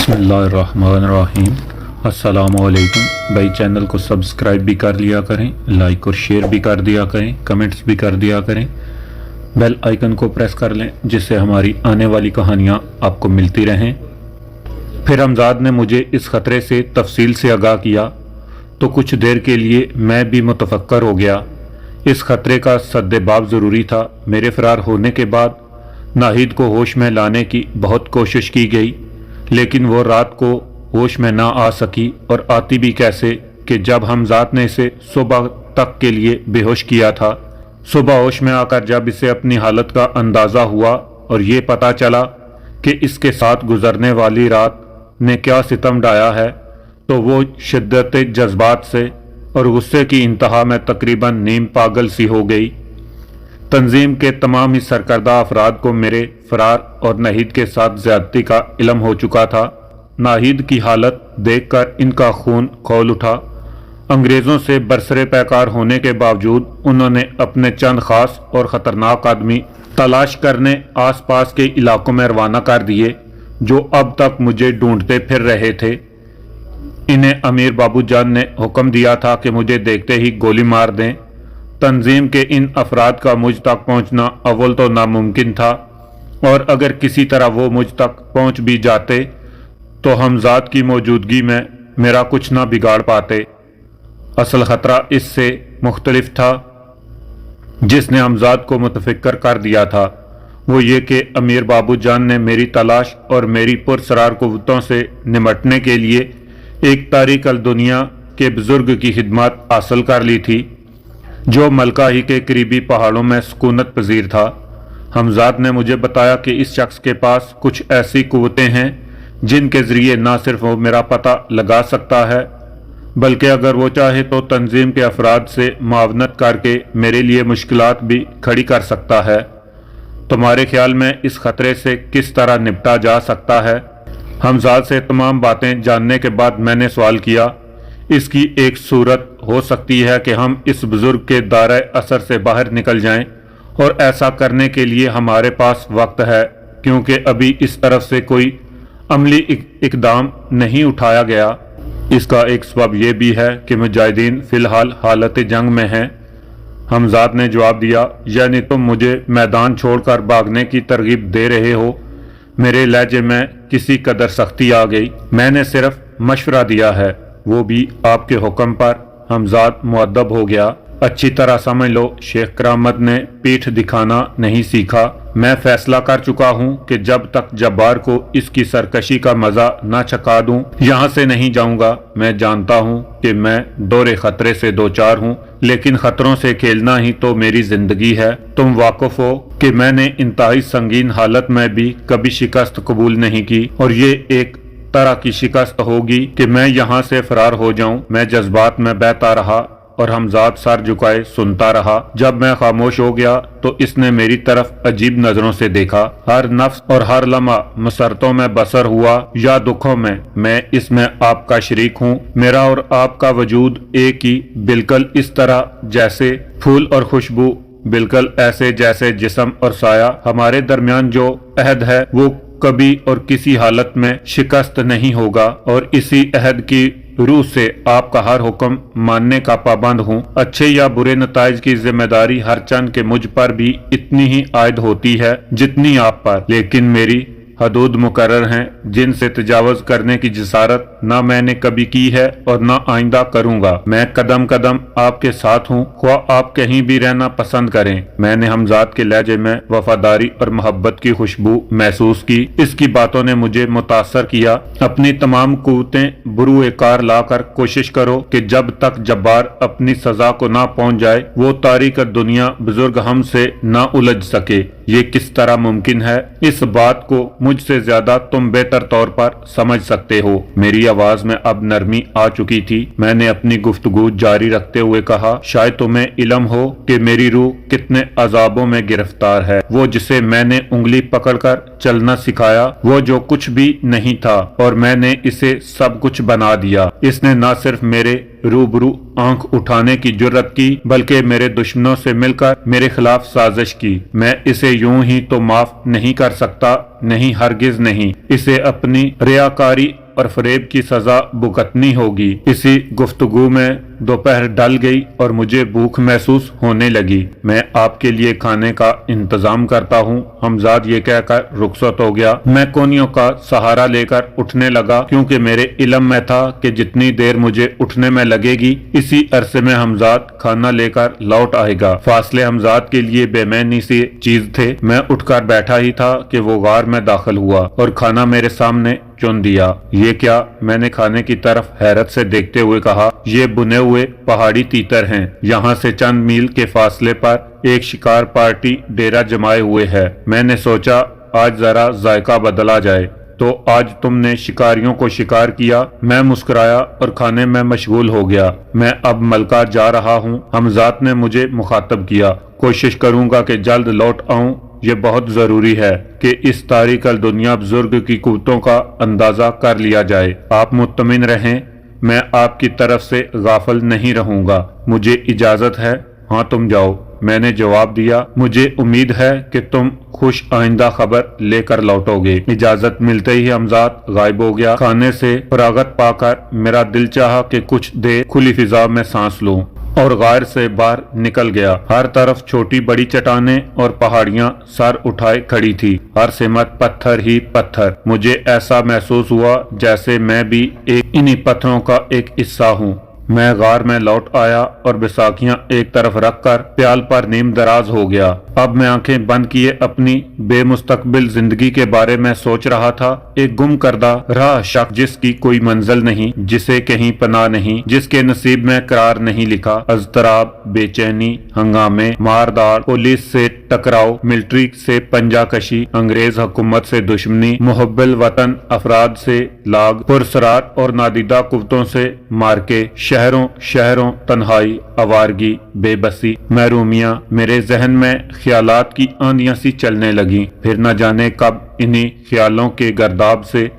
बिस्मिल्लाहिर्रहमानिर्रहीम। अस्सलामुअलैकुम। भाई चैनल को सब्सक्राइब भी कर लिया करें, लाइक और शेयर भी कर दिया करें, कमेंट्स भी कर दिया करें, बेल आइकन को प्रेस कर लें जिससे हमारी आने वाली कहानियाँ आपको मिलती रहें। फिर हमजाद ने मुझे इस ख़तरे से तफसील से आगाह किया तो कुछ देर के लिए मैं भी मुतफक्कर हो गया। इस ख़तरे का सद्देबाब ज़रूरी था। मेरे फ़रार होने के बाद नाहिद को होश में लाने की बहुत कोशिश की गई, लेकिन वो रात को होश में ना आ सकी, और आती भी कैसे कि जब हमजाद ने इसे सुबह तक के लिए बेहोश किया था। सुबह होश में आकर जब इसे अपनी हालत का अंदाज़ा हुआ और ये पता चला कि इसके साथ गुजरने वाली रात ने क्या सितम ढाया है, तो वो शिद्दत जज्बात से और गुस्से की इंतहा में तकरीबन नीम पागल सी हो गई। तंजीम के तमाम ही सरकर्दा अफराद को मेरे फरार और नाहिद के साथ ज्यादती का इल्म हो चुका था। नाहिद की हालत देखकर इनका खून खौल उठा। अंग्रेज़ों से बरसरे पैकार होने के बावजूद उन्होंने अपने चंद खास और ख़तरनाक आदमी तलाश करने आसपास के इलाकों में रवाना कर दिए, जो अब तक मुझे ढूंढते फिर रहे थे। इन्हें अमीर बाबूजान ने हुक्म दिया था कि मुझे देखते ही गोली मार दें। तंजीम के इन अफराद का मुझ तक पहुंचना अव्वल तो नामुमकिन था, और अगर किसी तरह वो मुझ तक पहुंच भी जाते तो हमजाद की मौजूदगी में मेरा कुछ ना बिगाड़ पाते। असल ख़तरा इससे मुख्तलिफ था जिसने हमजाद को मुतफिक्र कर दिया था। वो ये कि अमीर बाबूजान ने मेरी तलाश और मेरी पुरसरार कुव्वतों से निमटने के लिए एक तारीक अल दुनिया के बुजुर्ग की खिदमत हासिल कर ली थी, जो मलका ही के करीबी पहाड़ों में सुकूनत पजीर था। हमजाद ने मुझे बताया कि इस शख्स के पास कुछ ऐसी कुव्वतें हैं जिनके ज़रिए न सिर्फ वो मेरा पता लगा सकता है, बल्कि अगर वो चाहे तो तंजीम के अफराद से मुआवनत करके मेरे लिए मुश्किलात भी खड़ी कर सकता है। तुम्हारे ख्याल में इस ख़तरे से किस तरह निपटा जा सकता है? हमजाद से तमाम बातें जानने के बाद मैंने सवाल किया। इसकी एक सूरत हो सकती है कि हम इस बुजुर्ग के दायरे असर से बाहर निकल जाएं, और ऐसा करने के लिए हमारे पास वक्त है, क्योंकि अभी इस तरफ से कोई अमली इकदाम नहीं उठाया गया। इसका एक सबब यह भी है कि मुजाहिदीन फ़िलहाल हालत जंग में हैं। हमजाद ने जवाब दिया, यानी तुम मुझे मैदान छोड़कर भागने की तरगीब दे रहे हो? मेरे लहजे में किसी कदर सख्ती आ गई। मैंने सिर्फ मशवरा दिया है, वो भी आपके हुक्म पर। हमजाद मुअद्दब हो गया। अच्छी तरह समझ लो, शेख करामत ने पीठ दिखाना नहीं सीखा। मैं फैसला कर चुका हूँ कि जब तक जब्बार को इसकी सरकशी का मजा न चखा दूं, यहाँ से नहीं जाऊंगा। मैं जानता हूँ कि मैं दौरे खतरे से दो चार हूँ, लेकिन खतरों से खेलना ही तो मेरी जिंदगी है। तुम वाकिफ हो कि मैंने इंतहाई संगीन हालत में भी कभी शिकस्त कबूल नहीं की, और ये एक तरह की शिकस्त होगी कि मैं यहाँ से फरार हो जाऊं। मैं जज्बात में बहता रहा और हमजाद सर झुकाए सुनता रहा। जब मैं खामोश हो गया तो इसने मेरी तरफ अजीब नजरों से देखा। हर नफ्स और हर लम्हा मसरतों में बसर हुआ या दुखों में, मैं इसमें आपका शरीक हूँ। मेरा और आपका वजूद एक ही, बिल्कुल इस तरह जैसे फूल और खुशबू, बिल्कुल ऐसे जैसे जिस्म और साया। हमारे दरमियान जो अहद है वो कभी और किसी हालत में शिकस्त नहीं होगा, और इसी अहद की रूह से आपका हर हुक्म मानने का पाबंद हूँ। अच्छे या बुरे नताइज की जिम्मेदारी हर चंद के मुझ पर भी इतनी ही आयद होती है जितनी आप पर, लेकिन मेरी हदूद मुकर्रर हैं जिनसे तजावुज करने की जिसारत ना मैंने कभी की है और ना आइंदा करूंगा। मैं कदम कदम आपके साथ हूँ, ख्वाह आप कहीं भी रहना पसंद करें। मैंने हमजाद के लहजे में वफादारी और मोहब्बत की खुशबू महसूस की। इसकी बातों ने मुझे मुतासर किया। अपनी तमाम कुव्वतें बुरुए कार लाकर कोशिश करो कि जब तक जब्बार अपनी सजा को ना पहुँच जाए, वो तारीक दुनिया बुजुर्ग हमसे ना उलझ सके। ये किस तरह मुमकिन है? इस बात को मुझसे ज्यादा तुम बेहतर तौर पर समझ सकते हो। मेरी आवाज में अब नरमी आ चुकी थी। मैंने अपनी गुफ्तगू जारी रखते हुए कहा, शायद तुम्हें इल्म हो कि मेरी रूह कितने अजाबों में गिरफ्तार है। वो जिसे मैंने उंगली पकड़कर चलना सिखाया, वो जो कुछ भी नहीं था और मैंने इसे सब कुछ बना दिया। इसने न सिर्फ मेरे रूबरू आंख उठाने की जुर्रत की, बल्कि मेरे दुश्मनों से मिलकर मेरे खिलाफ साजिश की। मैं इसे यूं ही तो माफ नहीं कर सकता, नहीं, हरगिज नहीं। इसे अपनी रियाकारी और फरेब की सजा भुगतनी होगी। इसी गुफ्तगू में दोपहर ढल गई और मुझे भूख महसूस होने लगी। मैं आपके लिए खाने का इंतजाम करता हूँ। हमजाद ये कहकर रुखसत हो गया। मैं कोनियों का सहारा लेकर उठने लगा, क्योंकि मेरे इल्म में था कि जितनी देर मुझे उठने में लगेगी, इसी अरसे में हमजाद खाना लेकर लौट आएगा। फासले हमजाद के लिए बेमैनी सी चीज थे। मैं उठकर बैठा ही था कि वो गार में दाखिल हुआ और खाना मेरे सामने चुन दिया। ये क्या? मैंने खाने की तरफ हैरत से देखते हुए कहा। ये बुने हुए पहाड़ी तीतर हैं। यहाँ से चंद मील के फासले पर एक शिकार पार्टी डेरा जमाए हुए है। मैंने सोचा आज जरा जायका बदला जाए। तो आज तुमने शिकारियों को शिकार किया? मैं मुस्कुराया और खाने में मशगूल हो गया। मैं अब मलका जा रहा हूँ। हमजाद ने मुझे मुखातब किया। कोशिश करूंगा कि जल्द लौट आऊं। ये बहुत जरूरी है कि इस तारीकल दुनिया बुजुर्ग की कुव्वतों का अंदाजा कर लिया जाए। आप मुत्तमिन रहें, मैं आपकी तरफ से गाफिल नहीं रहूंगा। मुझे इजाजत है। हाँ, तुम जाओ, मैंने जवाब दिया। मुझे उम्मीद है कि तुम खुश आइंदा खबर लेकर लौटोगे। इजाजत मिलते ही हमजाद गायब हो गया। खाने से फरागत पाकर मेरा दिल चाहा कि कुछ देर खुली फिजा में सांस लूं और गार से बाहर निकल गया। हर तरफ छोटी बड़ी चट्टानें और पहाड़ियां सर उठाए खड़ी थी। हर सिमत पत्थर ही पत्थर। मुझे ऐसा महसूस हुआ जैसे मैं भी इन्हीं पत्थरों का एक हिस्सा हूँ। मैं गार में लौट आया और बैसाखियां एक तरफ रखकर प्याल पर नीम दराज हो गया। अब मैं आंखें बंद किए अपनी बेमुस्तकबिल जिंदगी के बारे में सोच रहा था। एक गुम करदा राह शख्स जिसकी कोई मंजिल नहीं, जिसे कहीं पनाह नहीं, जिसके नसीब में करार नहीं लिखा। अज़तराब, बेचैनी, हंगामे, मारदार, पुलिस से टकराव, मिलिट्री से पंजाकशी, अंग्रेज हुकूमत से दुश्मनी, मुहब्बिल वतन अफराद से लाग, पुरसरार और नादीदा कुव्वतों से मारके, शहरों शहरों तन्हाई, आवारगी, बेबसी, महरूमियां। मेरे जहन में ख्यालात की आंधियां सी चलने लगी। फिर न जाने कब इन्हीं ख्यालों के गर्दाब से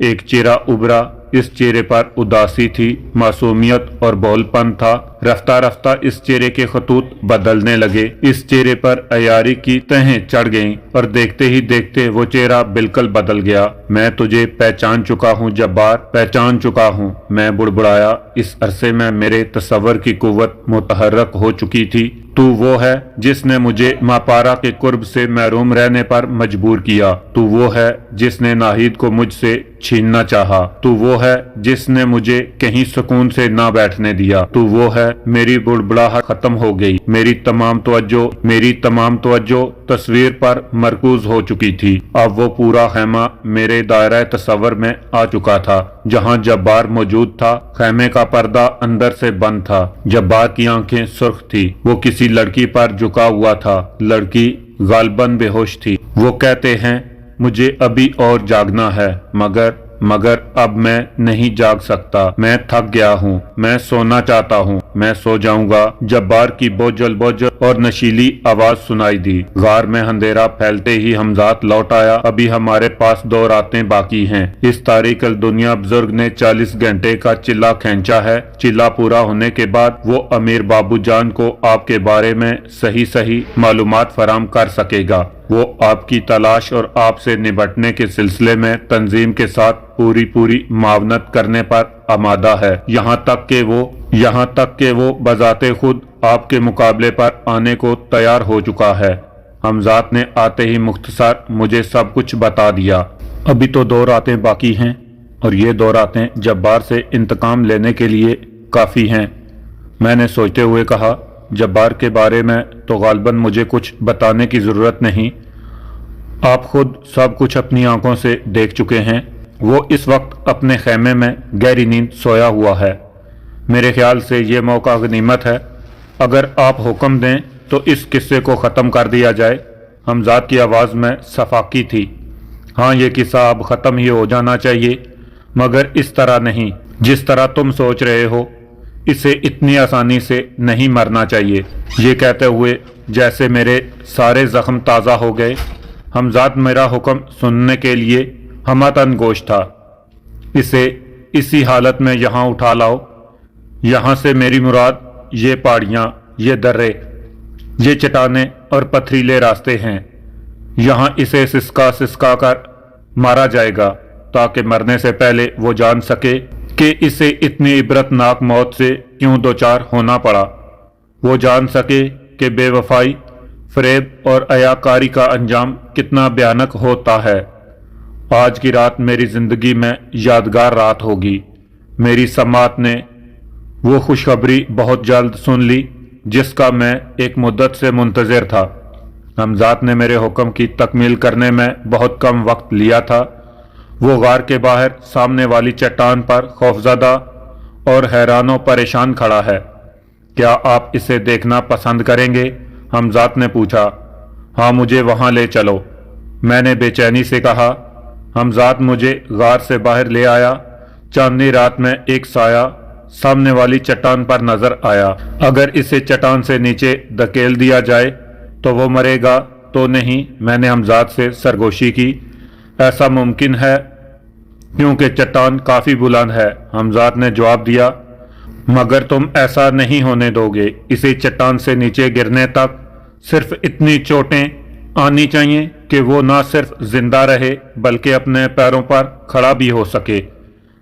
एक चेहरा उभरा। इस चेहरे पर उदासी थी, मासूमियत और बोलपन था। रफ्ता रफ्ता इस चेहरे के खतूत बदलने लगे। इस चेहरे पर अयारी की तहें चढ़ गईं और देखते ही देखते वो चेहरा बिल्कुल बदल गया। मैं तुझे पहचान चुका हूँ जब्बार, पहचान चुका हूँ, मैं बुड़बुड़ाया। इस अरसे में मेरे तसव्वुर की कुव्वत मुतहर्रक हो चुकी थी। तू वो है जिसने मुझे मापारा के कुर्ब से महरूम रहने पर मजबूर किया। तू वो है जिसने नाहिद को मुझसे छीनना चाहा। तू वो है जिसने मुझे कहीं सुकून से ना बैठने दिया। तू वो है। मेरी बुड़बुड़ाहट खत्म हो गई। मेरी तमाम तवज्जो तस्वीर पर मरकूज हो चुकी थी। अब वो पूरा खैमा मेरे दायरा तसव्वुर में आ चुका था। जहाँ जब्बार मौजूद था, खैमे का पर्दा अंदर से बंद था। जब्बार की आंखें सुर्ख थी। वो किसी लड़की पर झुका हुआ था। लड़की गालबन बेहोश थी। वो कहते हैं मुझे अभी और जागना है, मगर अब मैं नहीं जाग सकता। मैं थक गया हूँ। मैं सोना चाहता हूँ। मैं सो जाऊंगा। जब्बार की बोझल और नशीली आवाज सुनाई दी। गार में अंधेरा फैलते ही हमजाद लौट आया। अभी हमारे पास 2 रातें बाकी हैं। इस तारीकल दुनिया बुजुर्ग ने 40 घंटे का चिल्ला खींचा है। चिल्ला पूरा होने के बाद वो अमीर बाबूजान को आपके बारे में सही मालूमात फराम कर सकेगा। वो आपकी तलाश और आपसे निपटने के सिलसिले में तंजीम के साथ पूरी मावनत करने पर आमादा है। यहाँ तक के वो बजाते खुद आपके मुकाबले पर आने को तैयार हो चुका है। हमजाद ने आते ही मुख्तसर मुझे सब कुछ बता दिया। अभी तो 2 रातें बाकी हैं और ये 2 रातें जब्बार से इंतकाम लेने के लिए काफ़ी हैं। मैंने सोचते हुए कहा, जब्बार के बारे में तो गालबन मुझे कुछ बताने की ज़रूरत नहीं। आप खुद सब कुछ अपनी आंखों से देख चुके हैं। वो इस वक्त अपने खेमे में गहरी नींद सोया हुआ है। मेरे ख्याल से ये मौका गनीमत है। अगर आप हुक्म दें तो इस किस्से को ख़त्म कर दिया जाए। हमजाद की आवाज़ में सफाकी थी। हाँ, ये किस्सा अब ख़त्म ही हो जाना चाहिए, मगर इस तरह नहीं जिस तरह तुम सोच रहे हो। इसे इतनी आसानी से नहीं मरना चाहिए। ये कहते हुए जैसे मेरे सारे जख्म ताज़ा हो गए। हमजाद मेरा हुक्म सुनने के लिए हमतन गोश था। इसे इसी हालत में यहाँ उठा लाओ। यहाँ से मेरी मुराद ये पहाड़ियाँ, ये दर्रे, ये चट्टानें और पथरीले रास्ते हैं। यहाँ इसे सिसका सिसका कर मारा जाएगा ताकि मरने से पहले वो जान सके कि इसे इतनी इबरतनाक मौत से क्यों दोचार होना पड़ा। वो जान सके कि बेवफाई, फरेब और अयाकारी का अंजाम कितना भयानक होता है। आज की रात मेरी जिंदगी में यादगार रात होगी। मेरी समात ने वो खुशखबरी बहुत जल्द सुन ली जिसका मैं एक मुद्दत से मुंतज़िर था। हमजाद ने मेरे हुक्म की तकमील करने में बहुत कम वक्त लिया था। वो गार के बाहर सामने वाली चट्टान पर खौफजदा और हैरानो परेशान खड़ा है। क्या आप इसे देखना पसंद करेंगे? हमजाद ने पूछा। हाँ, मुझे वहाँ ले चलो, मैंने बेचैनी से कहा। हमजाद मुझे गार से बाहर ले आया। चांदनी रात में एक साया सामने वाली चट्टान पर नजर आया। अगर इसे चट्टान से नीचे धकेल दिया जाए तो वो मरेगा तो नहीं? मैंने हमजाद से सरगोशी की। ऐसा मुमकिन है क्योंकि चट्टान काफी बुलंद है, हमजाद ने जवाब दिया। मगर तुम ऐसा नहीं होने दोगे। इसे चट्टान से नीचे गिरने तक सिर्फ इतनी चोटें आनी चाहिए कि वो ना सिर्फ जिंदा रहे बल्कि अपने पैरों पर खड़ा भी हो सके।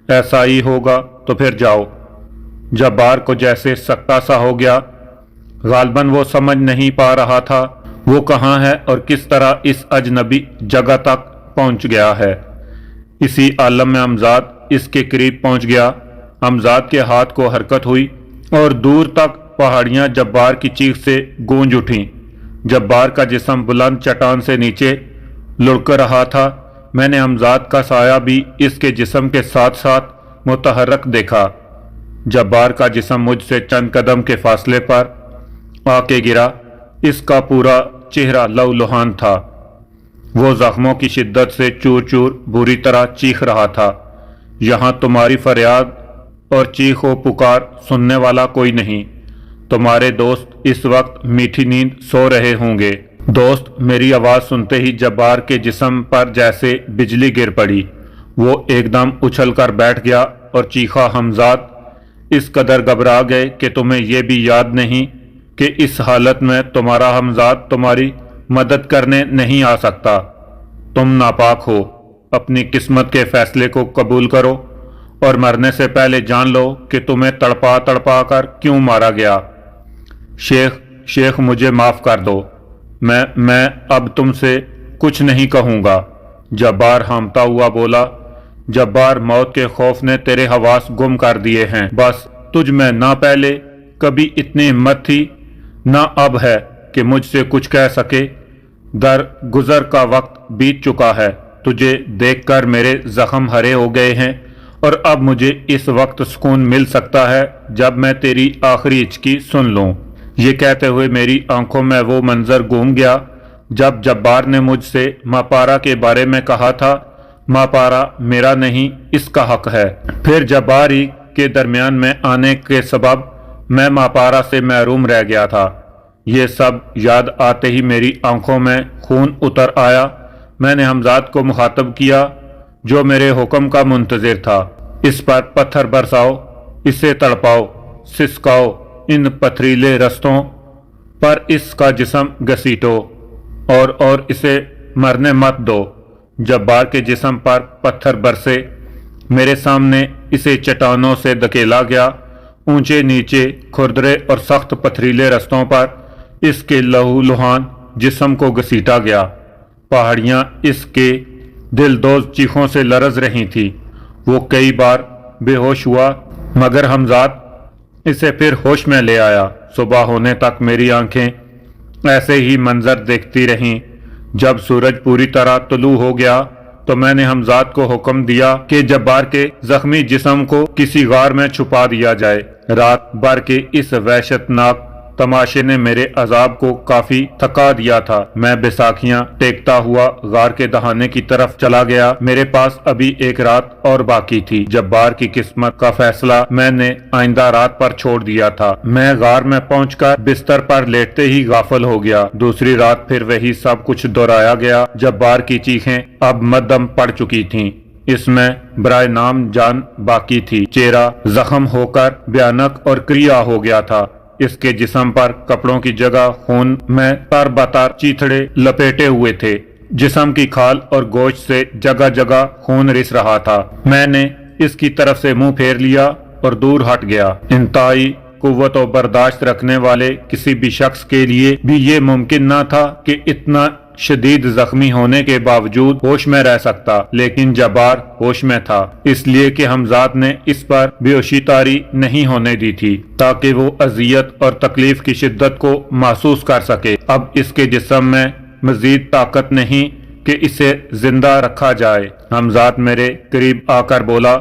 ऐसा ही होगा तो फिर जाओ। जब्बार को जैसे सक्का सा हो गया। गालबन वो समझ नहीं पा रहा था वो कहाँ है और किस तरह इस अजनबी जगह तक पहुंच गया है। इसी आलम में हमजाद इसके करीब पहुंच गया। हमजाद के हाथ को हरकत हुई और दूर तक पहाड़ियां जब्बार की चीख से गूंज उठीं। जब्बार का जिस्म बुलंद चट्टान से नीचे लुढ़क रहा था। मैंने हमजाद का साया भी इसके जिस्म के साथ साथ मुतहर्रक देखा। जब्बार का जिस्म मुझसे चंद कदम के फासले पर आके गिरा। इसका पूरा चेहरा लहूलुहान था। वो जख्मों की शिद्दत से चूर चूर बुरी तरह चीख रहा था। यहाँ तुम्हारी फरियाद और चीख व पुकार सुनने वाला कोई नहीं। तुम्हारे दोस्त इस वक्त मीठी नींद सो रहे होंगे। दोस्त, मेरी आवाज़ सुनते ही जब्बार के जिस्म पर जैसे बिजली गिर पड़ी। वो एकदम उछल कर बैठ गया और चीखा, हमजाद, इस कदर घबरा गए कि तुम्हें यह भी याद नहीं कि इस हालत में तुम्हारा हमजाद तुम्हारी मदद करने नहीं आ सकता। तुम नापाक हो। अपनी किस्मत के फैसले को कबूल करो और मरने से पहले जान लो कि तुम्हें तड़पा तड़पा कर क्यों मारा गया। शेख, मुझे माफ कर दो। मैं अब तुमसे कुछ नहीं कहूँगा। जब्बार हामता हुआ बोला। जब्बार, मौत के खौफ ने तेरे हवास गुम कर दिए हैं। बस तुझ में ना पहले कभी इतनी हिम्मत थी ना अब है कि मुझसे कुछ कह सके। दर गुजर का वक्त बीत चुका है। तुझे देखकर मेरे जख्म हरे हो गए हैं और अब मुझे इस वक्त सुकून मिल सकता है जब मैं तेरी आखिरी हिचकी सुन लूं। ये कहते हुए मेरी आंखों में वो मंजर घूम गया जब जब्बार ने मुझसे मापारा के बारे में कहा था। मापारा मेरा नहीं, इसका हक है। फिर जब्बारी के दरमियान में आने के सबब मैं मापारा से महरूम रह गया था। ये सब याद आते ही मेरी आंखों में खून उतर आया। मैंने हमजाद को मुखातब किया जो मेरे हुक्म का मुंतजिर था। इस पर पत्थर बरसाओ, इसे तड़पाओ, सिसकाओ, इन पथरीले रस्तों पर इसका जिस्म घसीटो और इसे मरने मत दो। जब्बार के जिस्म पर पत्थर बरसे। मेरे सामने इसे चट्टानों से धकेला गया। ऊंचे नीचे खुरदरे और सख्त पथरीले रस्तों पर इसके लहूलुहान जिस्म को घसीटा गया। पहाड़ियां इसके दिलदोज चीखों से लरज रही थी। वो कई बार बेहोश हुआ मगर हमजाद इसे फिर होश में ले आया। सुबह होने तक मेरी आंखें ऐसे ही मंजर देखती रहीं। जब सूरज पूरी तरह तुलू हो गया तो मैंने हमजाद को हुक्म दिया कि जब्बार के जख्मी जिस्म को किसी गार में छुपा दिया जाए। रात भर के इस वहशतनाक तमाशे ने मेरे अजाब को काफी थका दिया था। मैं बैसाखियां टेकता हुआ गार के दहाने की तरफ चला गया। मेरे पास अभी एक रात और बाकी थी। जब्बार की किस्मत का फैसला मैंने आइंदा रात पर छोड़ दिया था। मैं गार में पहुंचकर बिस्तर पर लेटते ही गाफल हो गया। दूसरी रात फिर वही सब कुछ दोहराया गया। जब्बार की चीखें अब मध्यम पड़ चुकी थीं। اس میں برائے نام جان باقی تھی۔ چہرہ زخم ہو کر بھیانک اور کریا ہو گیا تھا۔ اس کے جسم پر کپڑوں کی جگہ خون میں تر بتر چیتڑے لپیٹے ہوئے تھے۔ جسم کی کھال اور گوشت سے جگہ جگہ خون رس رہا تھا۔ میں نے اس کی طرف سے منہ پھیر لیا اور دور ہٹ گیا۔ انتہائی قوت و برداشت رکھنے والے کسی بھی شخص کے لیے بھی یہ ممکن نہ تھا کہ اتنا شدید زخمی ہونے کے باوجود ہوش میں رہ سکتا، لیکن جبار ہوش میں تھا، اس لیے کہ حمزات نے اس پر بے ہوشی طاری نہیں ہونے دی تھی تاکہ وہ اذیت اور تکلیف کی شدت کو محسوس کر سکے۔ اب اس کے جسم میں مزید طاقت نہیں کہ اسے زندہ رکھا جائے۔ حمزات میرے قریب آ کر بولا،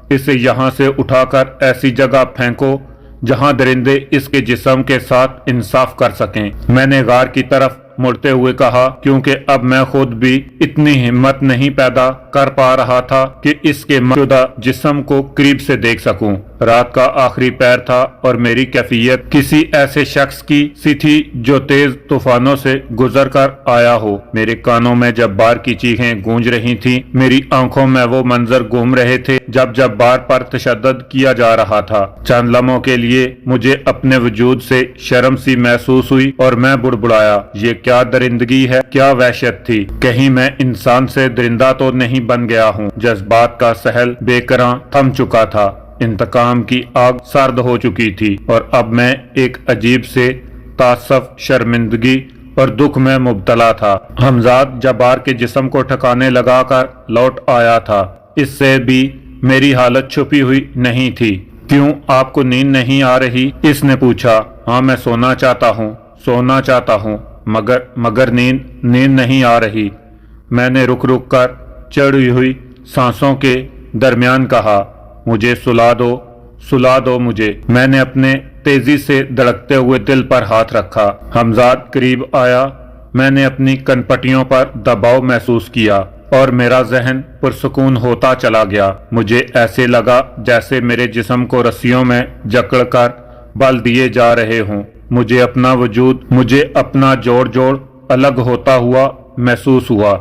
اسے یہاں سے اٹھا کر ایسی جگہ پھینکو جہاں درندے اس کے جسم کے ساتھ انصاف کر سکیں۔ میں نے غار کی طرف مڑتے ہوئے کہا، کیونکہ اب میں خود بھی اتنی ہمت نہیں پیدا کر پا رہا تھا کہ اس کے موجودہ جسم کو قریب سے دیکھ سکوں۔ رات کا آخری پہر تھا اور میری کیفیت کسی ایسے شخص کی سی تھی جو تیز طوفانوں سے گزر کر آیا ہو۔ میرے کانوں میں جبار کی چیخیں گونج رہی تھیں، میری آنکھوں میں وہ منظر گھوم رہے تھے جب جبار پر تشدد کیا جا رہا تھا۔ چند لمحوں کے لیے مجھے اپنے وجود سے شرم سی محسوس ہوئی اور میں بڑبڑایا، یہ کیا درندگی ہے، کیا وحشت تھی، کہیں میں انسان سے درندہ تو نہیں بن گیا ہوں۔ جذبات کا سہل بے کراں تھم چکا تھا، انتقام کی آگ سرد ہو چکی تھی اور اب میں ایک عجیب سے تعصب، شرمندگی اور دکھ میں مبتلا تھا۔ حمزات جبار کے جسم کو ٹھکانے لگا کر لوٹ آیا تھا۔ اس سے بھی میری حالت چھپی ہوئی نہیں تھی۔ کیوں آپ کو نیند نہیں آ رہی؟ اس نے پوچھا۔ ہاں میں سونا چاہتا ہوں مگر نیند نہیں آ رہی۔ میں نے رک کر چڑھی ہوئی سانسوں کے درمیان کہا، مجھے سلا دو مجھے۔ میں نے اپنے تیزی سے دھڑکتے ہوئے دل پر ہاتھ رکھا۔ حمزات قریب آیا۔ میں نے اپنی کنپٹیوں پر دباؤ محسوس کیا اور میرا ذہن پرسکون ہوتا چلا گیا۔ مجھے ایسے لگا جیسے میرے جسم کو رسیوں میں جکڑ کر بل دیے جا رہے ہوں۔ مجھے اپنا وجود، مجھے اپنا جوڑ الگ ہوتا ہوا محسوس ہوا۔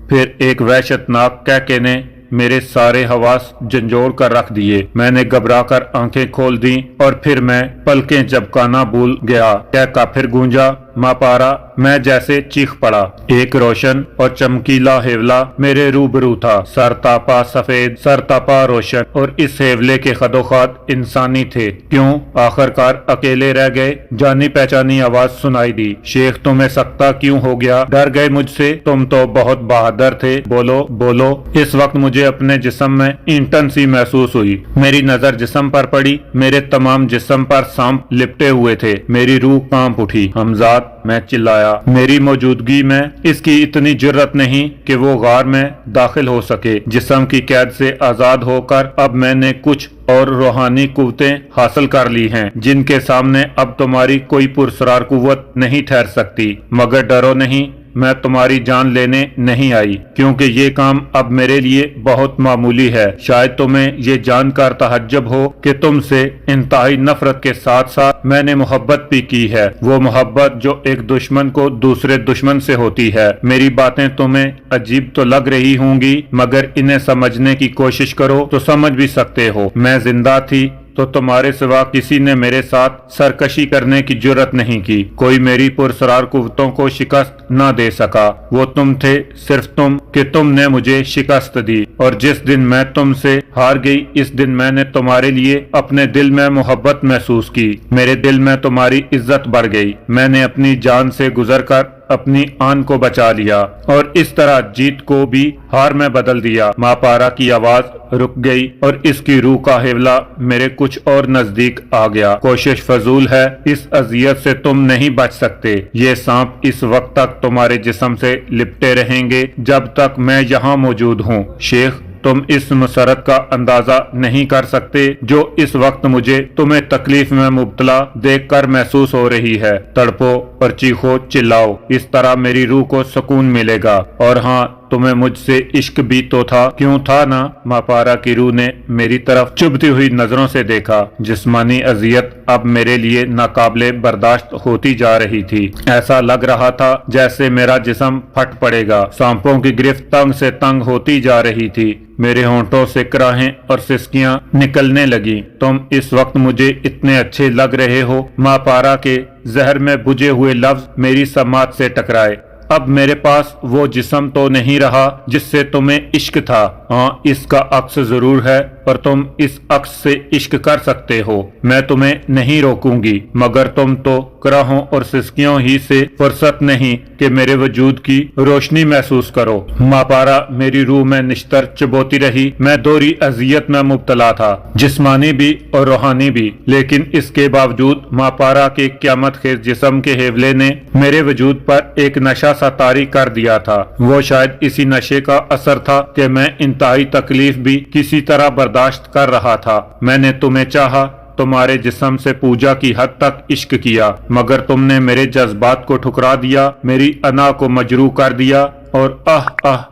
پھر ایک وحشتناک کہکے نے میرے سارے حواس جھنجھوڑ کر رکھ دیے۔ میں نے گھبرا کر آنکھیں کھول دیں اور پھر میں پلکیں جھپکانا بھول گیا۔ کہکا پھر گونجا، ماں پارا، میں جیسے چیخ پڑا۔ ایک روشن اور چمکیلا ہیولا میرے روبرو تھا، سرتاپا سفید، سرتاپا روشن، اور اس ہیولے کے خدوخات انسانی تھے۔ کیوں آخرکار اکیلے رہ گئے؟ جانی پہچانی آواز سنائی دی، شیخ تمہیں سکتہ کیوں ہو گیا؟ ڈر گئے مجھ سے؟ تم تو بہت بہادر تھے، بولو۔ اس وقت مجھے اپنے جسم میں اینٹن سی محسوس ہوئی۔ میری نظر جسم پر پڑی، میرے تمام جسم پر سانپ لپٹے ہوئے تھے۔ میری روح کانپ اٹھی۔ حمزات، میں چلایا، میری موجودگی میں اس کی اتنی جرت نہیں کہ وہ غار میں داخل ہو سکے۔ جسم کی قید سے آزاد ہو کر اب میں نے کچھ اور روحانی قوتیں حاصل کر لی ہیں جن کے سامنے اب تمہاری کوئی پرسرار قوت نہیں ٹھہر سکتی۔ مگر ڈرو نہیں، میں تمہاری جان لینے نہیں آئی، کیونکہ یہ کام اب میرے لیے بہت معمولی ہے۔ شاید تمہیں یہ جان کر تعجب ہو کہ تم سے انتہائی نفرت کے ساتھ ساتھ میں نے محبت بھی کی ہے، وہ محبت جو ایک دشمن کو دوسرے دشمن سے ہوتی ہے۔ میری باتیں تمہیں عجیب تو لگ رہی ہوں گی، مگر انہیں سمجھنے کی کوشش کرو تو سمجھ بھی سکتے ہو۔ میں زندہ تھی تو تمہارے سوا کسی نے میرے ساتھ سرکشی کرنے کی جرت نہیں کی۔ کوئی میری پرسرار قوتوں کو شکست نہ دے سکا۔ وہ تم تھے، صرف تم، کہ تم نے مجھے شکست دی، اور جس دن میں تم سے ہار گئی اس دن میں نے تمہارے لیے اپنے دل میں محبت محسوس کی۔ میرے دل میں تمہاری عزت بڑھ گئی۔ میں نے اپنی جان سے گزر کر اپنی آن کو بچا لیا اور اس طرح جیت کو بھی ہار میں بدل دیا۔ ماں پارا کی آواز رک گئی اور اس کی روح کا ہیولا میرے کچھ اور نزدیک آ گیا۔ کوشش فضول ہے، اس اذیت سے تم نہیں بچ سکتے۔ یہ سانپ اس وقت تک تمہارے جسم سے لپٹے رہیں گے جب تک میں یہاں موجود ہوں۔ شیخ، تم اس مسرت کا اندازہ نہیں کر سکتے جو اس وقت مجھے تمہیں تکلیف میں مبتلا دیکھ کر محسوس ہو رہی ہے۔ تڑپو اور چیخو، چلاؤ، اس طرح میری روح کو سکون ملے گا۔ اور ہاں، तुम्हें मुझसे इश्क भी तो था, क्यों था ना। मापारा की रूह ने मेरी तरफ चुभती हुई नजरों से देखा। जिस्मानी अजियत अब मेरे लिए नाकाबिले बर्दाश्त होती जा रही थी। ऐसा लग रहा था जैसे मेरा जिस्म फट पड़ेगा। सांपों की गिरफ्त तंग से तंग होती जा रही थी। मेरे होंठों से कराहें और सिसकियां निकलने लगी। तुम इस वक्त मुझे इतने अच्छे लग रहे हो। मापारा के जहर में बुझे हुए लफ्ज मेरी समात से टकराए। अब मेरे पास वो जिस्म तो नहीं रहा जिससे तुम्हें इश्क था। हाँ, इसका अक्स जरूर है, पर तुम इस अक्स से इश्क कर सकते हो। मैं तुम्हें नहीं रोकूंगी, मगर तुम तो कराहों और सिसकियों ही से फुर्सत नहीं कि मेरे वजूद की रोशनी महसूस करो। मापारा मेरी रूह में निश्तर चुभोती रही। मैं दोहरी अजियत में मुब्तला था, जिस्मानी भी और रूहानी भी। लेकिन इसके बावजूद मापारा के क़यामत खेज जिस्म के हेवले ने मेरे वजूद पर एक नशा सा तारी कर दिया था। वो शायद इसी नशे का असर था कि मैं इंतहाई तकलीफ भी किसी तरह बर्दाश्त कर रहा था। मैंने तुम्हें चाहा, तुम्हारे जिस्म से पूजा की हद तक इश्क किया, मगर तुमने मेरे जज्बात को ठुकरा दिया, मेरी अना को मजरू कर दिया। और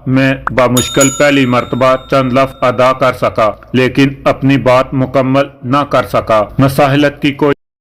मैं बामुश्किल पहली मर्तबा चंद लफ्ज़ अदा कर सका, लेकिन अपनी बात मुकम्मल न कर सका। मसाहलत की कोई